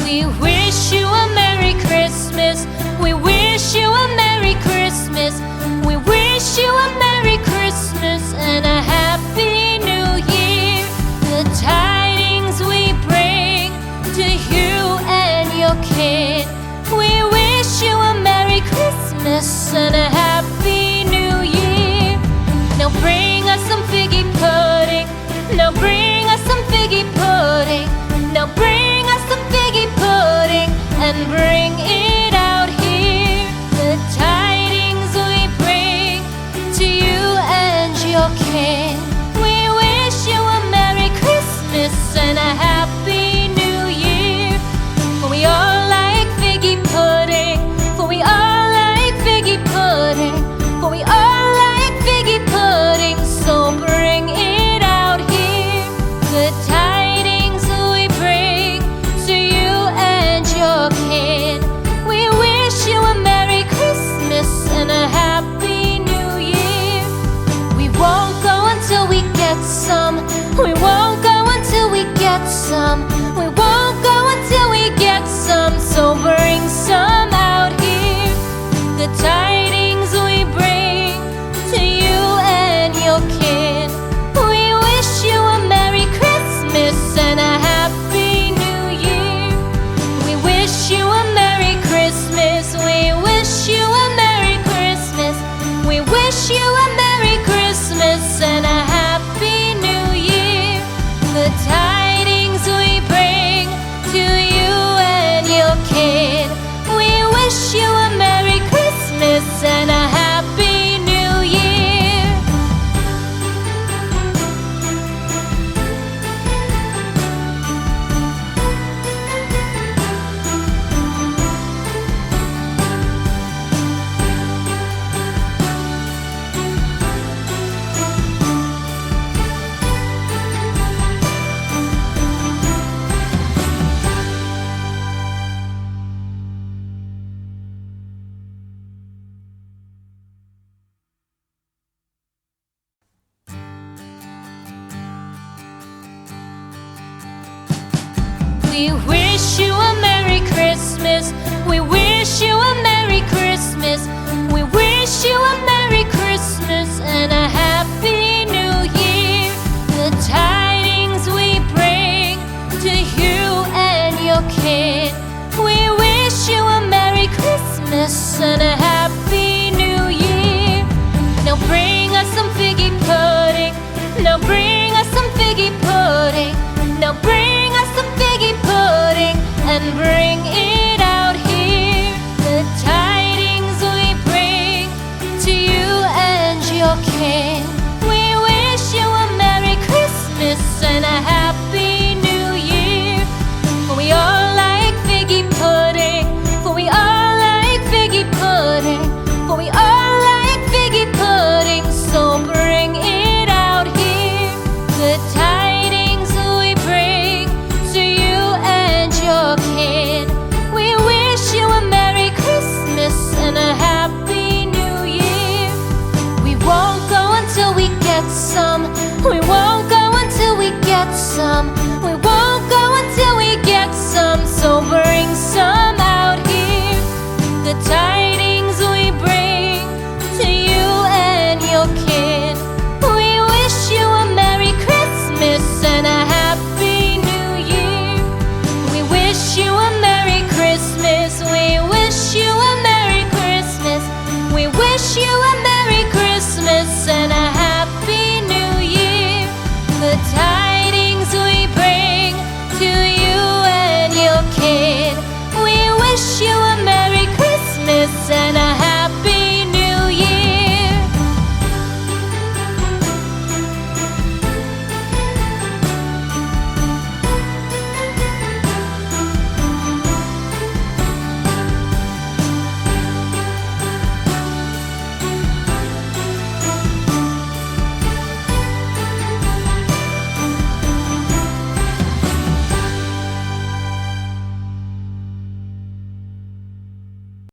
We wish you a Merry Christmas. We wish you a Merry Christmas. We wish you a Merry Christmas and a Happy New Year. The tidings we bring to you and your kid. We wish you a Merry Christmas and a Happy New Year. Now bring us some figgy pudding. Now bring us some figgy pudding. Now bring us some figgy pudding and bring it out here. The tidings we bring to you and your kin. We wish you a Merry Christmas and a Happy New Year. For we all like figgy pudding. For we all like figgy pudding. For we all like figgy pudding. So bring it out here. The tidings we bring to you and your kid. We wish you a Merry Christmas and a Happy New Year. We won't go until we get some. We won't go until we get some. We won't go until we get some. So bring some out here. The tidings we bring to you and your kid. We wish you a Merry Christmas and a Happy New Year. We wish you a Merry Christmas. We wish you a Merry Christmas. We wish you a Merry Christmas and a Happy New Year. The tidings we bring to you and your kid. We wish you a Merry Christmas and a Happy New Year. We wish you a Merry Christmas. We wish you a Merry Christmas. We wish you a Merry Christmas and a Happy New Year. The tidings we bring to you and your kid. We wish you a Merry Christmas and a Happy New Year. Now bring us some figgy pudding. Now bring us some figgy pudding. Now bring us some figgy pudding and bring it out here. The tidings we bring to you and your kin. We wish you a Merry Christmas and a Happy New Year. For we all like figgy pudding. For we all like figgy pudding. For we all like figgy pudding. So bring it out here. The tidings we bring to you and your kid. We wish you a Merry Christmas and a Happy New Year. We won't go until we get some. We won't go until we get some. We won't go until we get some. So bring some out here. The tidings we bring to you and your kid. We wish you a Merry Christmas and a Happy New Year. We wish you a Merry Christmas. We wish you a Merry Christmas. We wish you a Merry Christmas and a